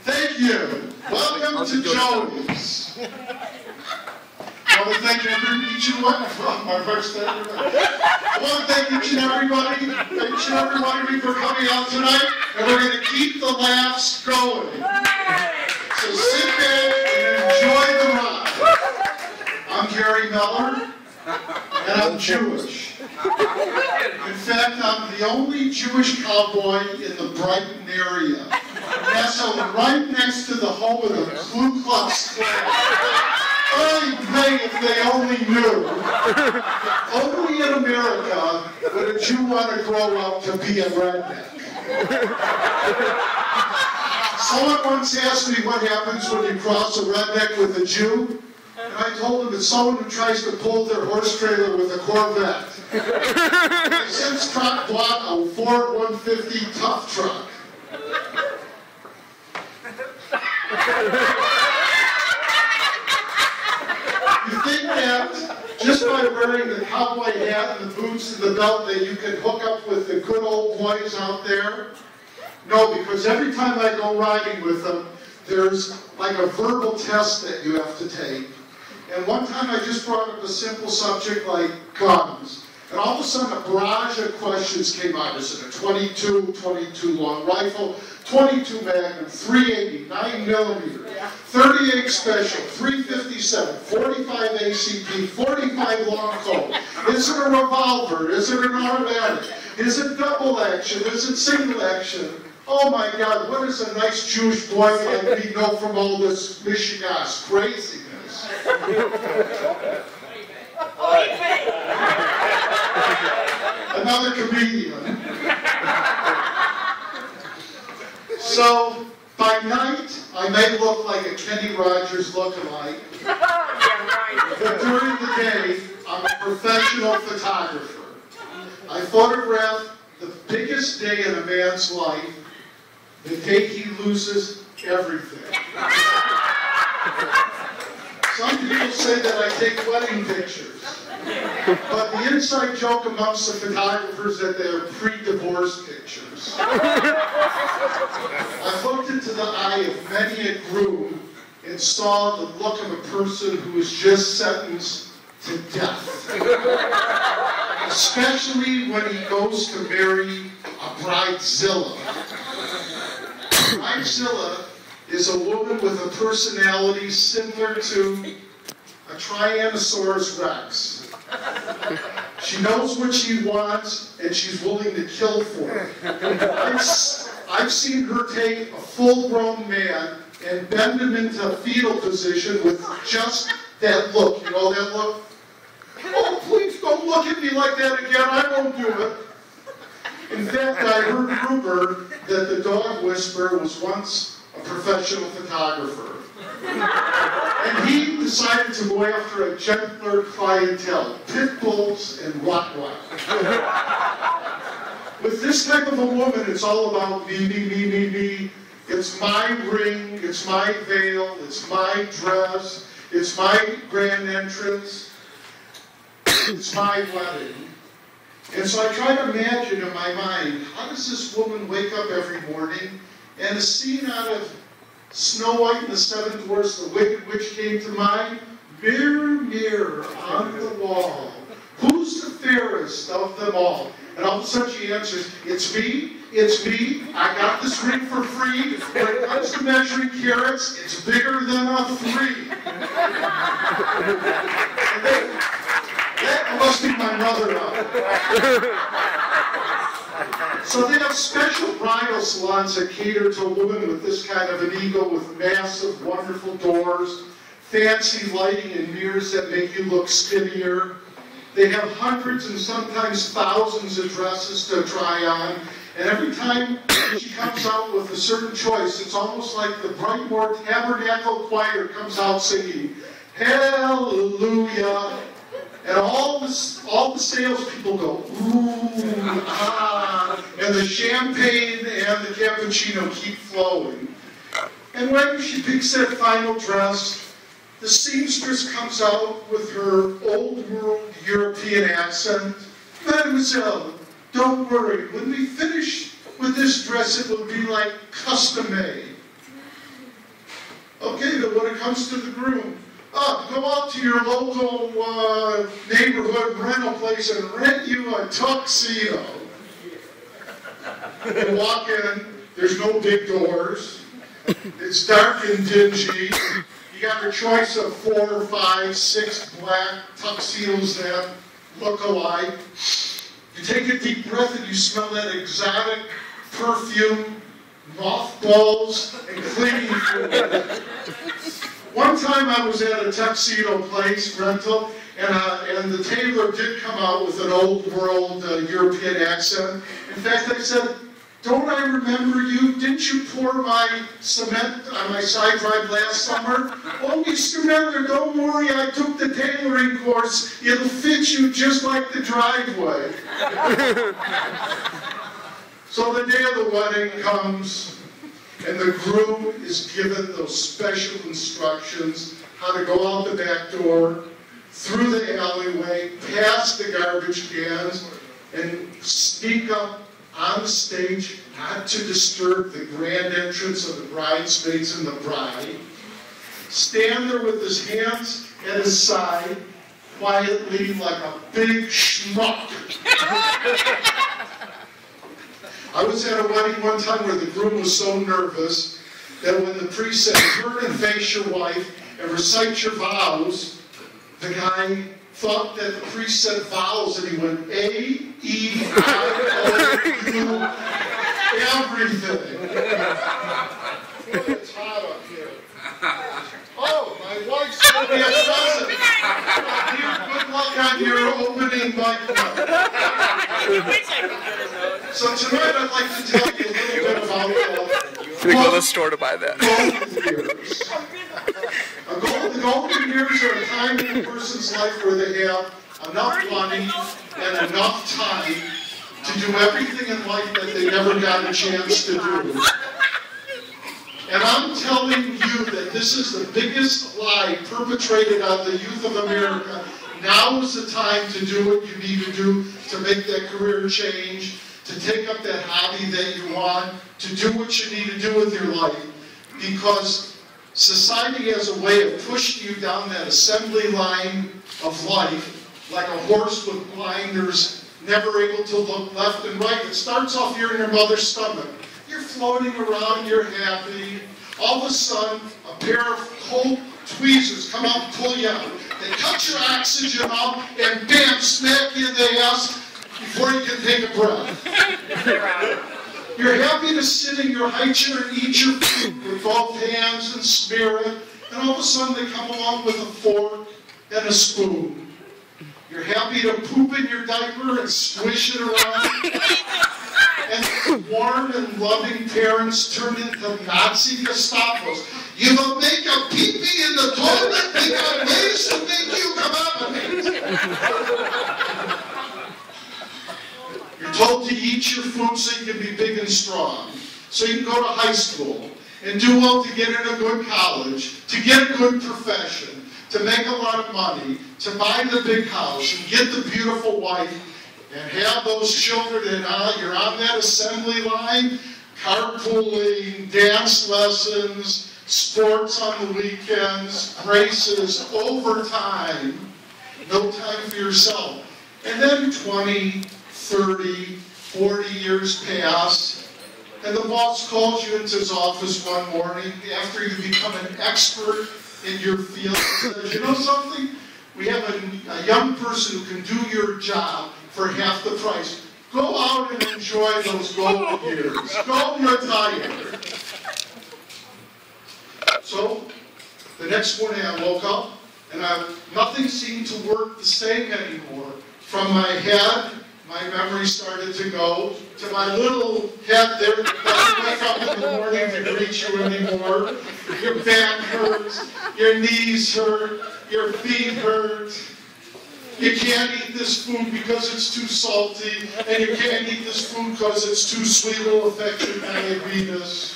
Thank you. Welcome to Joey's. I want to thank each and one. My first thing. I want to thank each and everybody for coming out tonight, and we're going to keep the laughs going. So sit back and enjoy the ride. I'm Gary Miller, and I'm Jewish. In fact, I'm the only Jewish cowboy in the Brighton area. That's right next to the home of the Ku Klux Klan. If they only knew. Only in America would a Jew want to grow up to be a redneck. Someone once asked me what happens when you cross a redneck with a Jew, and I told them it's someone who tries to pull their horse trailer with a Corvette. I since bought a Ford 150 tough truck. You think that just by wearing the cowboy hat and the boots and the belt that you can hook up with the good old boys out there? No, because every time I go riding with them, there's like a verbal test that you have to take. And one time I just brought up a simple subject like guns. And all of a sudden a barrage of questions came out. Is it a 22 long rifle, 22 Magnum, 380, 9mm, 38 Special, 357, 45 ACP, 45 Long Colt? Is it a revolver? Is it an automatic? Is it double action? Is it single action? Oh my God, what does a nice Jewish boy like me know from all this Michigas craziness? Another comedian. So, by night, I may look like a Kenny Rogers lookalike, but during the day, I'm a professional photographer. I photograph the biggest day in a man's life, the day he loses everything. Some people say that I take wedding pictures, but the inside joke amongst the photographers is that they're pre-divorce pictures. I looked into the eye of many a groom and saw the look of a person who was just sentenced to death. Especially when he goes to marry a bridezilla. Bridezilla is a woman with a personality similar to a Tyrannosaurus Rex. She knows what she wants, and she's willing to kill for it. I've seen her take a full-grown man and bend him into a fetal position with just that look. You know that look? Oh, please don't look at me like that again. I won't do it. In fact, I heard rumor that the dog whisperer was once a professional photographer. And he decided to go after a gentler clientele, pit bulls and Rottweilers. With this type of a woman, it's all about me, me, me, me, me. It's my ring, it's my veil, it's my dress, it's my grand entrance, it's my wedding. And so I try to imagine in my mind, how does this woman wake up every morning and a scene out of Snow White and the Seven Dwarfs, the Wicked Witch came to mind? Mirror, mirror on the wall, who's the fairest of them all? And all of a sudden she answers, it's me, I got this ring for free. When it comes to measuring carats, it's bigger than a 3. That must be my mother-in-law. So they have special bridal salons that cater to a woman with this kind of an ego, with massive, wonderful doors, fancy lighting and mirrors that make you look skinnier. They have hundreds and sometimes thousands of dresses to try on. And every time she comes out with a certain choice, it's almost like the Brightmoor Tabernacle Choir comes out singing, Hallelujah. And all the salespeople go, ooh, ah, and the champagne and the cappuccino keep flowing. And when she picks that final dress, the seamstress comes out with her old world European accent. Mademoiselle, don't worry, when we finish with this dress, it will be like custom made. Okay, but when it comes to the groom, go out to your local neighborhood rental place and rent you a tuxedo. You walk in, there's no big doors, it's dark and dingy. You got your choice of 4, 5, 6 black tuxedos that look alike. You take a deep breath and you smell that exotic perfume, mothballs, and cleaning fluid. One time I was at a tuxedo place, rental, and the tailor did come out with an old world European accent. In fact, I said, "Don't I remember you? Didn't you pour my cement on my side drive last summer?" "Oh, Mr. Miller, don't worry, I took the tailoring course. It'll fit you just like the driveway." So the day of the wedding comes, and the groom is given those special instructions how to go out the back door, through the alleyway, past the garbage cans, and sneak up on the stage, not to disturb the grand entrance of the bridesmaids and the bride. Stand there with his hands at his side, quietly like a big schmuck. I was at a wedding one time where the groom was so nervous that when the priest said, "Turn and face your wife and recite your vows," the guy thought that the priest said vows, and he went A-E-I-O-U, everything. Boy, it's hot up here. Oh, my wife sent me a present. Good luck on your opening night. So tonight I'd like to tell you a little bit about Gonna go to the store to buy that. golden years. The golden years are a time in a person's life where they have enough money and enough time to do everything in life that they never got a chance to do. And I'm telling you that this is the biggest lie perpetrated on the youth of America. Now is the time to do what you need to do to make that career change, to take up that hobby that you want, to do what you need to do with your life. Because society has a way of pushing you down that assembly line of life, like a horse with blinders, never able to look left and right. It starts off here in your mother's stomach. You're floating around, you're happy. All of a sudden, a pair of cold tweezers come out and pull you out. They cut your oxygen out and bam, smack you in the ass before you can take a breath. You're happy to sit in your high chair and eat your food with both hands and smear it, and all of a sudden they come along with a fork and a spoon. You're happy to poop in your diaper and swish it around. And warm and loving parents turn into Nazi Gestapos. You will make a pee-pee in the toilet, we got ways to make you come out of it. You're told to eat your food so you can be big and strong, so you can go to high school and do well to get in a good college, to get a good profession, to make a lot of money, to buy the big house and get the beautiful wife, and have those children, and you're on that assembly line, carpooling, dance lessons, sports on the weekends, races, overtime, no time for yourself. And then 20, 30, 40 years pass, and the boss calls you into his office one morning after you become an expert in your field and says, "You know something? We have a young person who can do your job for half the price. Go out and enjoy those golden years. Go retire." So, the next morning I woke up, and nothing seemed to work the same anymore. From my head, my memory started to go to my little head there that doesn't wake up in the morning to greet you anymore. Your back hurts, your knees hurt, your feet hurt. You can't eat this food because it's too salty, and you can't eat this food because it's too sweet, it'll affect your diabetes.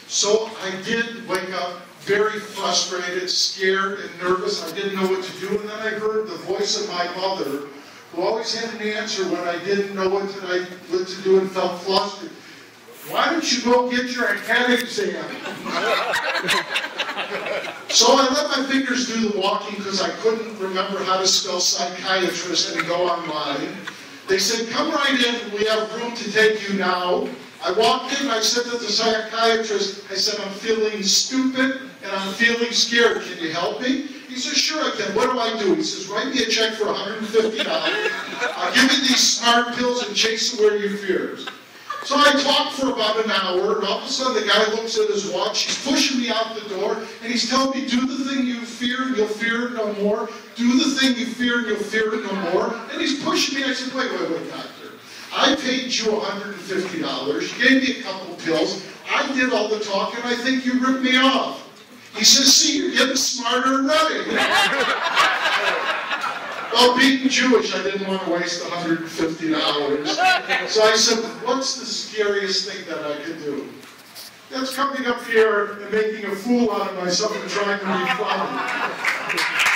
So I did wake up very frustrated, scared, and nervous. I didn't know what to do, and then I heard the voice of my mother, who always had an answer when I didn't know what to do and felt flustered. Why don't you go get your head exam? So I let my fingers do the walking because I couldn't remember how to spell psychiatrist and go online. They said, come right in, we have room to take you now. I walked in, I said to the psychiatrist, I said, I'm feeling stupid and I'm feeling scared. Can you help me? He says, sure I can. What do I do? He says, write me a check for $150. I'll give you these smart pills and chase away your fears. So I talked for about an hour, and all of a sudden the guy looks at his watch, he's pushing me out the door, and he's telling me, do the thing you fear and you'll fear it no more. Do the thing you fear and you'll fear it no more. And he's pushing me, I said, wait, doctor. I paid you $150, you gave me a couple pills, I did all the talking, I think you ripped me off. He says, see, you're getting smarter and running. Well, being Jewish, I didn't want to waste $150. So I said, what's the scariest thing that I could do? That's coming up here and making a fool out of myself and trying to be funny.